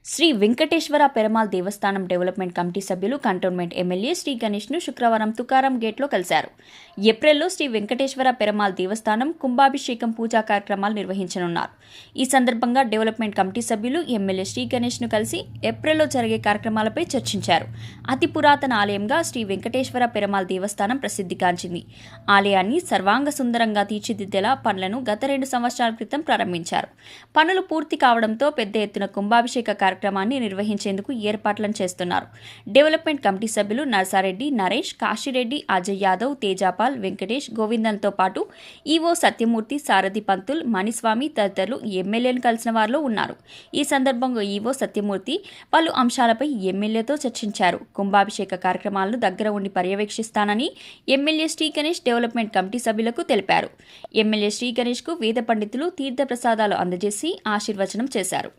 శ్రీ వెంకటేశ్వర పెరమాల్ దేవస్థానం development committee సభ్యులు cantonment MLA Shri గణేష్ను శుక్రవారం తుకారం గేట్లో కలిశారు. ఏప్రిల్లో శ్రీ వెంకటేశ్వర పెరమాల్ దేవస్థానం కుంభాభిషేకం పూజా కార్యక్రమాలు నిర్వహించనున్నారు. ఈ సందర్భంగా డెవలప్మెంట్ కమిటీ సభ్యులు ఎమ్మెల్యే శ్రీ గణేష్ను కలిసి ఏప్రిల్లో జరిగే కార్యక్రమాలపై చర్చించారు. అతి పురాతన ఆలయంగా శ్రీ వెంకటేశ్వర పెరమాల్ దేవస్థానం ప్రసిద్ధిగాంచింది. ఆలయాన్ని సర్వాంగ సుందరంగా తీర్చిదిద్దేలా పనులను గత 2 సంవత్సరాల క్రితం ప్రారంభించారు. పనులు పూర్తి కావడంతో పెద్ద ఎత్తున కుంభాభిషేక కార్యక్రమాన్ని నిర్వహించేందుకు ఏర్పాట్లను చేస్తున్నారు. డెవలప్మెంట్ కమిటీ సభ్యులు నర్సారెడ్డి, నరేష్, కాశీరెడ్డి, అజయ్ యాదవ్, తేజాపాల్, వెంకటేష్, గోవిందన్తో పాటు ఈవో సత్యమూర్తి, సారథి పంతుల్, మణిస్వామి తదితరులు ఎమ్మెల్యేను కలిసిన వారిలో ఉన్నారు. ఈ సందర్భంగా ఈవో సత్యమూర్తి పలు అంశాలపై ఎమ్మెల్యేతో చర్చించారు. కుంభాభిషేక కార్యక్రమాలను దగ్గర ఉండి పర్యవేక్షిస్తానని MLA Shri Ganesh development committee సభ్యులకు తెలిపారు. ఎమ్మెల్యే శ్రీ గణేష్కు వేద పండితులు తీర్థ ప్రసాదాలు అందజేసి ఆశీర్వచనం చేశారు.